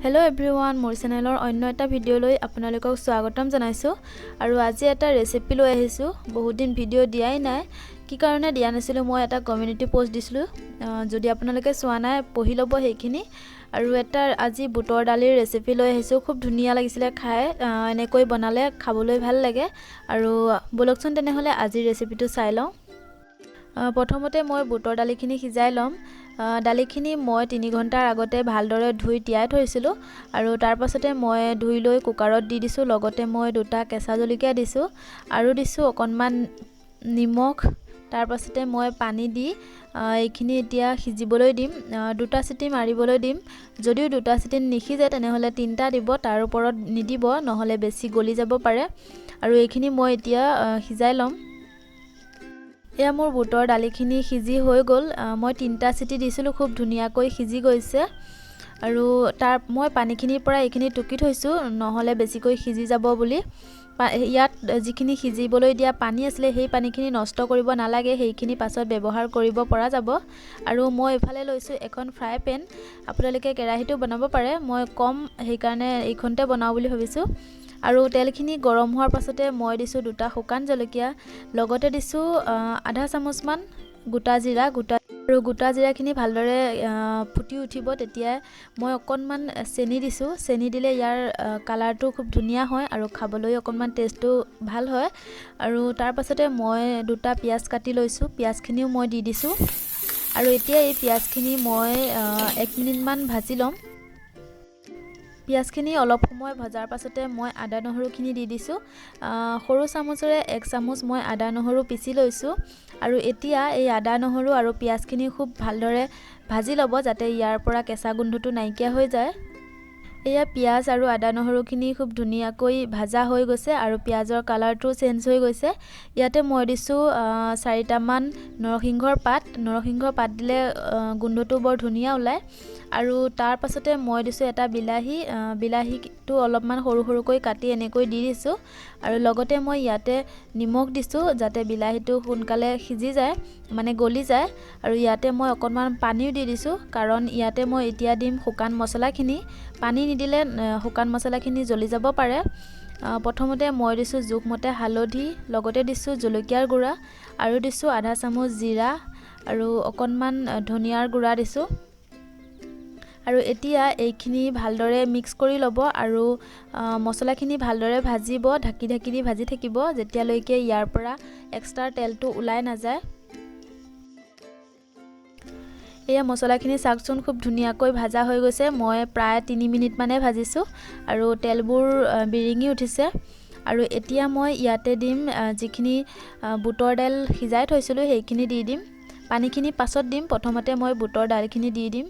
hello everyone मोर चेनेलर अन्य एटा video লৈ আপোনালোকক স্বাগতম জনাইছো আৰু আজি এটা ৰেচিপি লৈ আহিছো বহুত দিন ভিডিও দিয়াই নাই কি কাৰণে দিয়া নাছিলো মই এটা কমিউনিটি পোষ্ট দিছিলো যদি আপোনালোকে চোৱা নাই পঢ়ি লব হেখিনি আৰু এটা আজি বুটৰ দালিৰ ৰেচিপি লৈ আহিছো খুব ধুনিয়া লাগিছিল খাই এনেকৈ বনালে খাবলৈ ভাল লাগে আৰু বলকচোন তেনেহলে আজি ৰেচিপিটো চাই লওঁ প্ৰথমতে মই বুটৰ দালিখিনি সিজাই লম দালিখিনি মই 3 ঘণ্টাৰ আগতে ভালদৰে ধুই তিয়াই থৈছিলো আৰু তাৰ পাছতে মই ধুই লৈ কুকাৰত দি দিছো লগতে মই দুটা কেঁচা জলকীয়া দিছো আৰু দিছো অকনমান নিমখ তাৰ পাছতে মই পানী দি এইখিনি এতিয়া সিজিবলৈ দিম দুটা সিটি মাৰিবলৈ দিম যদিও দুটা সিটি নিখিজে তেনেহলে তিনটা দিব তাৰ ওপৰত নিদিব নহলে বেছি গলি যাব পাৰে আৰু এইখিনি মই এতিয়া সিজাই লম এয়া মোৰ বুটৰ দালিখিনি সিজি হৈ গল মই তিনটা সিটি দিছিলো খুব ধুনিয়াকৈ সিজি গৈছে আৰু তাৰ মই পানীখিনিৰ পৰা এইখিনি টুকি থৈছো নহলে বেছিকৈ সিজি যাব বুলি ইয়াত যিখিনি সিজিবলৈ দিয়া পানী আছিল সেই পানীখিনি নষ্ট কৰিব নালাগে সেইখিনি পাছত ব্যৱহাৰ কৰিব পৰা যাব আৰু মই এফালে লৈছো এখন ফ্ৰাই পেন আপোনালোকে কেৰাহীটো বনাব পাৰে মই কম সেই কাৰণে এইখনতে বনাও বুলি ভাবিছো আৰু তেলখিনি গৰম হোৱাৰ পাছতে মই দিছো দুটা শুকান জলকীয়া লগতে দিছো আধা চামুচ মান গোটা জিৰাখিনি ভালদৰে ফুটি উঠিব তেতিয়া মই অকনমান চেনি দিছো চেনি দিলে ইয়াৰ কালাৰটো খুব ধুনিয়া হয় আৰু খাবলৈ অকনমান টেষ্টটো ভাল হয় আৰু তাৰ পাছতে মই দুটা পিয়াজ কাটি লৈছো পিয়াজখিনিও মই দি দিছো আৰু এতিয়া এই পিয়াজখিনি মই 1 মিনিট মান ভাজি লম পিয়াজখিনি অলপ সময় ভাজাৰ পাছতে মই আদা নহৰুখিনি দি দিছো সৰু চামুচৰে 1 চামুচ মই আদা নহৰু পিচি লৈছো আৰু এতিয়া এই আদা নহৰু আৰু পিয়াজখিনি খুব ভালদৰে ভাজি লব যাতে ইয়াৰ পৰা কেঁচা গোন্ধটো নাইকিয়া হৈ যায় এয়া পিয়াজ আৰু আদা নহৰুখিনি খুব ধুনিয়াকৈ ভাজা হৈ গৈছে আৰু পিয়াজৰ কালাৰটো চেঞ্জ হৈ গৈছে ইয়াতে মই দিছো 4টা মান নৰসিংহৰ পাত দিলে গোন্ধটো বৰ ধুনিয়া ওলায় আৰু তাৰ পাছতে মই দিছো এটা বিলাহীটো অলপমান সৰু সৰুকৈ কাটি এনেকৈ দি দিছো আৰু লগতে মই ইয়াতে নিমখ দিছো যাতে বিলাহীটো সোনকালে সিজি যায় মানে গলি যায় আৰু ইয়াতে মই অকনমান পানীও দি দিছো কাৰণ ইয়াতে মই এতিয়া দিম শুকান মছলাখিনি পানী নিদিলে শুকান মছলাখিনি জ্বলি যাব পাৰে প্ৰথমতে মই দিছো জোখমতে হালধি লগতে দিছো জলকীয়াৰ গুড়া আৰু দিছো আধা চামুচ জিৰা আৰু অকনমান ধনিয়াৰ গুড়া দিছো আৰু এতিয়া এইখিনি ভালদৰে মিক্স কৰি লব আৰু মছলাখিনি ভালদৰে ভাজিব ঢাকি দি ভাজি থাকিব যেতিয়ালৈকে ইয়াৰ পৰা এক্সট্ৰা তেলটো ওলাই নাযায় এয়া মছলাখিনি চাকচোন খুব ধুনিয়াকৈ ভাজা হৈ গৈছে মই প্ৰায় 3 মিনিট মানে ভাজিছো আৰু তেলবোৰ বিৰিঙি উঠিছে আৰু এতিয়া মই ইয়াতে দিম যিখিনি বুটৰ দাল সিজাই থৈছিলো সেইখিনি দি দিম পানীখিনি পাছত দিম প্ৰথমতে মই বুটৰ দালখিনি দি দিম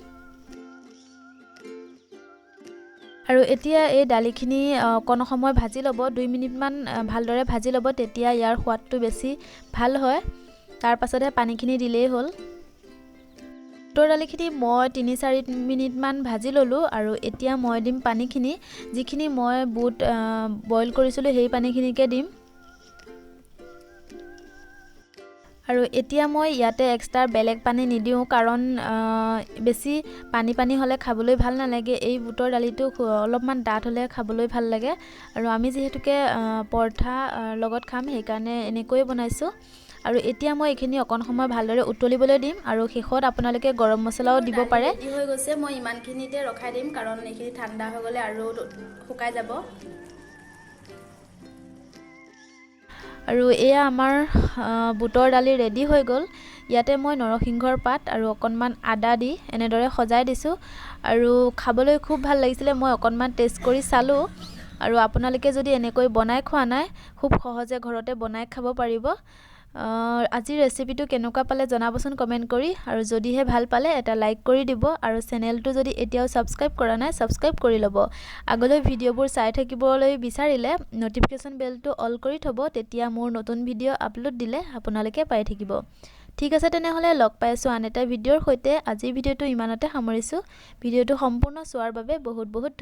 আৰু এতিয়া এই দালিখিনি কোন সময় ভাজি লব 2 মিনিট মান ভালদৰে ভাজি লব তেতিয়া ইয়াৰ সোৱাদটো বেছি ভাল হয় তাৰ পাছতে পানীখিনি দিলেই হ'ল বুটৰ দালিখিনি মই 3-4 মিনিট মান ভাজি ললো আৰু এতিয়া মই দিম পানীখিনি যিখিনি মই বুট বইল কৰিছিলো সেই পানীখিনিকে দিম আৰু এতিয়া মই ইয়াতে এক্সট্ৰা বেলেগ পানী নিদিও কাৰণ বেছি পানী হলে খাবলৈ ভাল নালাগে এই বুটৰ দালিটো অলপমান ডাঠ হলে খাবলৈ ভাল লাগে আৰু আমি যেহেতুকে পৰঠা লগত খাম সেই কাৰণে এনেকৈ বনাইছো আৰু এতিয়া মই এইখিনি অকন সময় ভালদৰে উতলিবলৈ দিম আৰু শেষত আপোনালোকে গৰম মছলাও দিব পাৰে ৰেডি হৈ গৈছে মই ইমানখিনিতে ৰখাই দিম কাৰণ এইখিনি ঠাণ্ডা হৈ গলে আৰু শুকাই যাব আৰু এয়া আমাৰ বুটৰ দালি ৰেডি হৈ গল ইয়াতে মই নৰসিংহৰ পাত আৰু অকনমান আদা দি এনেদৰে সজাই দিছো আৰু খাবলৈ খুব ভাল লাগিছিল মই অকনমান টেষ্ট কৰি চালো আৰু আপোনালোকে যদি এনেকৈ বনাই খোৱা নাই খুব সহজে ঘৰতে বনাই খাব পাৰিব আজি ৰেচিপিটো কেনেকুৱা পালে জনাবচোন কমেন্ট কৰি আৰু যদিহে ভাল পালে এটা লাইক কৰি দিব আৰু চেনেলটো যদি এতিয়াও সাবস্ক্ৰাইব কৰা নাই সাবস্ক্ৰাইব কৰি লব আগলৈ ভিডিঅ'বোৰ চাই থাকিবলৈ বিচাৰিলে নটিফিকেশন বেলটো অল কৰি থব তেতিয়া মোৰ নতুন ভিডিঅ' আপলোড দিলে আপোনালোকে পাই থাকিব ঠিক আছে তেনেহলে লগ পাইছো আন এটা ভিডিঅ'ৰ সৈতে আজি ভিডিঅ'টো ইমানতে সামৰিছো ভিডিঅ'টো সম্পূৰ্ণ চোৱাৰ বাবে বহুত ধন্যবাদ